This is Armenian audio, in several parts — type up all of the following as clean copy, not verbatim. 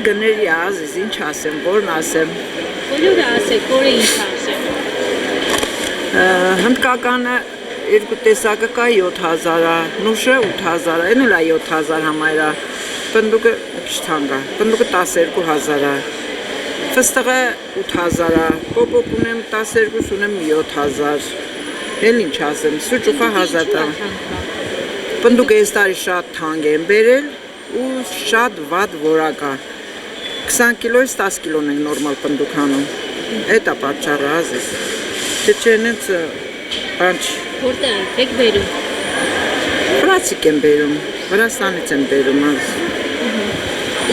գների ազիզ, ինչ ասեմ, որն ասեմ։ Բոլորը ասեք, որը ինչ ասեմ։ Հնդկականը երկու տեսակը կա 7000-ը, նուշը 8000-ը, այն էլ է 7000 համայրա, պնդուկը քիչ թանկ է, պնդուկը 12000-ը, ֆստղը 8000-ը, կոկոկ ունեմ 12, ունեմ 7000, էլ ինչ ասեմ, սուճուխը 1000 է, պնդուկը այս տարի շատ թանկ են բերել ու շատ վատ որակ է, 20 կիլոից 10 կիլոն ենք նորմալ պնդուկ հանում, այդ է պատճառը ազիզ, թե չեն էց բանչ Որտեղ եք բերում։ Վրացիկ եմ բերում, Վրաստանից եմ բերում ազիզ։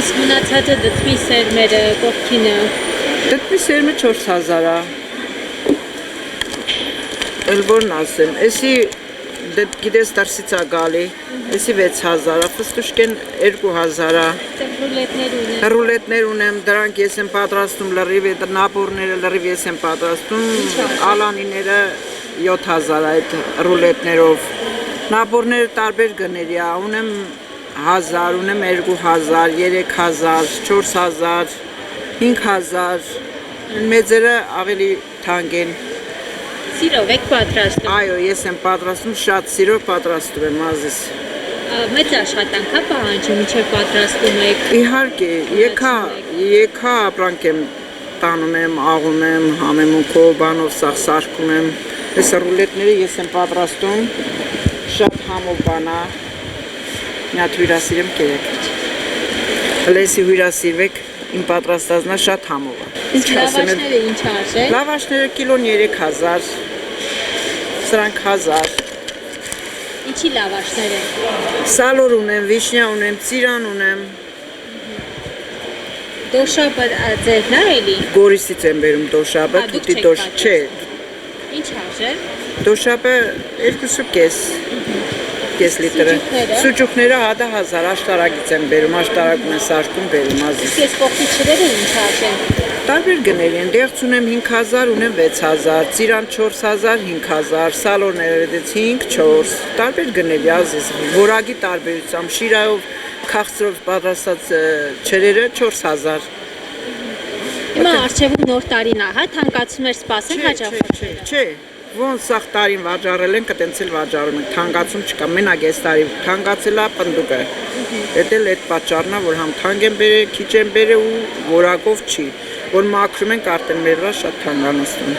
Իսկ մնացածը դդմի սերմերը, կողքինը։ Դդմի սերմը 4000 է։ Էլ որն ասեմ, էսի գիտես դրսից է գալի, էսի 6000 է, ֆստուշկեն 2000 է։ Ռուլետներ ունեն։ Ռուլետներ ունեմ, դրանք ես եմ պատրաստում լրիվ, նապորները լրիվ ես եմ պատրաստում, ալանիները 7000 այդ ռուլետներով, նապորները տարբեր գների է, ունեմ 1000, ունեմ 2000, 3000, 4000, 5000, մեծերը ավելի թանկ են։ Սիրով եք պատրաստում։ Այո, ես եմ պատրաստում, շատ սիրով պատրաստում եմ ազիզ։ Մեծ աշխատանք է պահանջում, ինչև պատրաստում եք։ Իհարկե, եկա ապրանք եմ տանում եմ, աղում եմ, համեմունքով, բանով սաղ սարքում եմ։ Այս ռուլետները ես եմ պատրաստում, շատ համով բանա, մի հատ հյուրասիրեմ կերեք։ Հլեսի հյուրասիրվեք, իմ պատրաստածնա շատ համով է։ Իսկ լավաշները ինչ արժե։ Լավաշները կիլոն 3000, սրանք 1000։ Ինչի լավաշներ են։ Սալոր ունեմ, վիշնյա ունեմ, ծիրան ունեմ։ Դոշապը ձերն է էլի։ Գորիսից եմ բերում դոշապը, թուտի դոշ, չէ։ Ինչ արժե։ Դոշապը 2.5 լիտրը։ Սուճուխները հատը 1000 աշտարակից եմ բերում, աշտարակում են սարկում բերում ազիզ։ Իսկ ես կողքի չրերը ինչ արժեն։ Տարբեր գներ են, դեղց ունեմ 5000, ունեմ 6000, ծիրան 4000, 5000, սալորները դից 5, 4, տարբեր գներ ազիզ, որակի տարբերությամբ, շիրայով, քաղցրով պատրաստած չրերը 4000։ Հիմա առջևում նոր տարին է, հա, թանկացում էր սպասել հաջողություն։ Չէ, ոնց սաղ տարին վաճառել են, կտենց էլ վաճառում ենք, թանկացում չկա, մենակ այս տարի թանկացել է պնդուկը։ Էդ էլ այդ պատճառն է, որ համ թանկ են բերել, քիչ են բերել ու որակով չի, որ մաքրում ենք արդեն մեր վրա շատ թանկանացնում։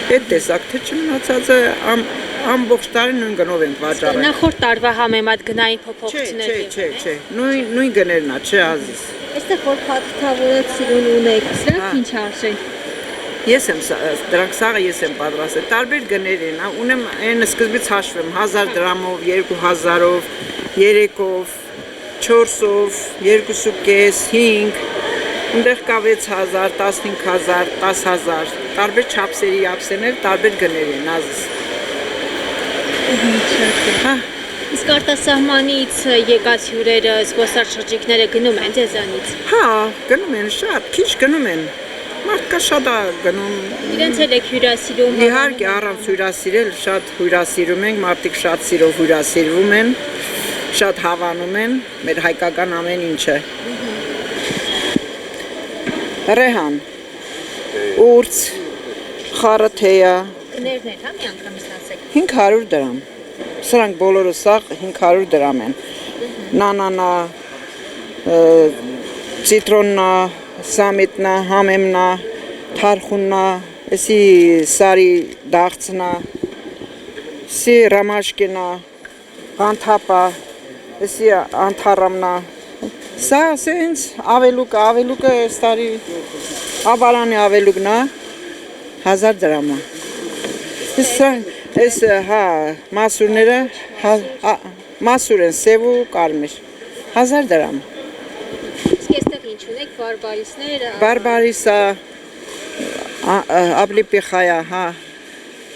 Այդ տեսակ թե չմնացածը ամբողջ տարի նույն գնով ենք վաճառել։ Նախորդ տարվա համեմատ գնային փոփոխություններ եղել։ Չէ, նույն գներն է, չէ ազիզ։ Այստեղ որ փաթաթավորած սիրուն ունեք, սրանք ինչ արժեն։ Ես եմ դրանք սաղը ես եմ պատրաստել, տարբեր գներ են, ունեմ այն սկզբից հաշվեմ 1000 դրամով, 2000-ով, 3-ով, 4-ով, 2.5, 5, ունդեղ կա 6000, 15000, 10000, տարբեր չափսերի ափսեներ, տարբեր գներ են ազիզ։ Իսկ արտասահմանից եկած հյուրերը, զբոսաշրջիկները գնում են ձեզանից։ Հա, գնում են շատ, քիչ գնում են։ Մարդկա շատ է գնում։ Իրենց էլ եք հյուրասիրում։ Իհարկե, առանց հյուրասիրել, շատ հյուրասիրում ենք, մարդիկ շատ սիրով հյուրասիրվում են, շատ հավանում են, մեր հայկական ամեն ինչը։ Ռեհան, ուրց, խառը թեյա։ Գներն են, հա, մի անգամից ասեք։ 500 դրամ։ Սրանք բոլորը սաղ 500 դրամ են։ Նանանա, ցիտրոննա, սամիտնա, համեմնա, թարխուննա, էսի սարի դաղցնա, սի ռամաշկենա, ղանթապա, էսի անթարամնա, սա սենց ավելուկը էս տարի, աբալանի ավելուկնա, 1000 դրամա։ Էս հա, մասուրները, մասուր են, սև ու կարմիր, 1000 դրամ։ Ինչ ունեք, բարբարիսներ։ Բարբարիսա, աբլիպիխայա, հա,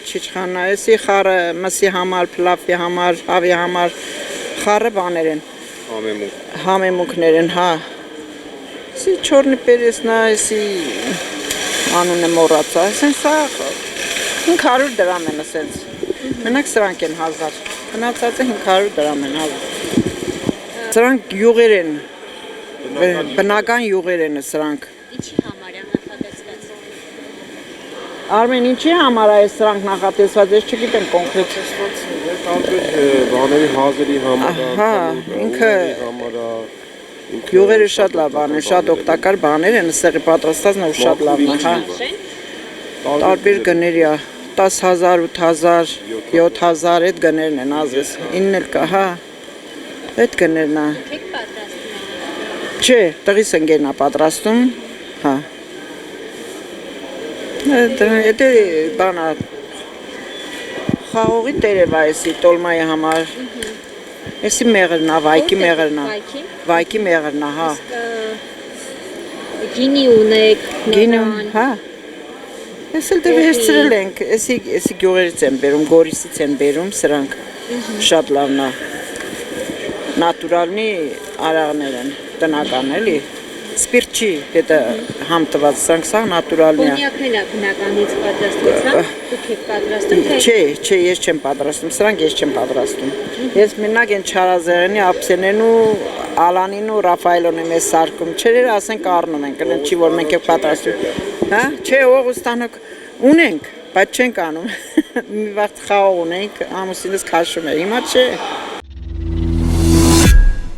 չիչխանա, էսի խառը, մսի համար, պլավի համար, հավի համար, խառը բաներ են։ Համեմունքներ են, հա։ Էսի չորնի պերեսնա, էսի անուն է մոռացա, էսեն սա 500 դրամ են ասենց, մենակ սրանք են 1000, մնացածը 500 դրամ են 1000։ Սրանք յուղեր են, բնական յուղեր են սրանք։ Ինչի համար է նախատեսված։ Արմեն, ինչի համար է սրանք նախատեսված, ես չգիտեմ կոնկրետ։ Տարբեր բաների հազերի համար, Ահա, ինքը յուղերը շատ լավ բան են, շատ օգտակար բաներ են, սեղի պատրաստածն ու շատ լավն է, հա։ Տարբեր գների է, 10,000, 8,000, 7,000 այդ գներն են ազես, 9 էլ կա, հա, այդ գներն է, Եք պատրաստում եք։ չէ, տղիս ընկերն է պատրաստում, հա, այդ բան է, խաղողի տերև է էսի տոլմայի համար, էսի մեղրն է, վայքի մեղրն է, Վայքի։ վայքի մեղրն է, հա, Գինի ունեք, գինը, նորան։ հա, ես էլ դե վերցրել ենք, էսի գյուղերից են բերում, Գորիսից են բերում սրանք, շատ լավն է, նատուրալնի արաղներ են, տնական էլի, սպիրտ չի, հետը համ տված, սրանք սաղ նատուրալնի է, Կոնյակն էլ է բնականից պատրաստված, հա։ Դուք եք պատրաստում, թե չէ, ես չեմ պատրաստում, սրանք ես չեմ պատրաստում, ես մենակ են չարազեղենի, ապսենեն ու Ալանին ու Ռաֆայելոն եմ ես սարկում, չերեր ասենք առնում ենք, չի որ մենք եք պատրաստում, հա, չէ, օղուստանոք ունենք, բայց չենք անում, մի վաղտ խաղող ունենք, ամուսինս քաշում է, հիմա չէ,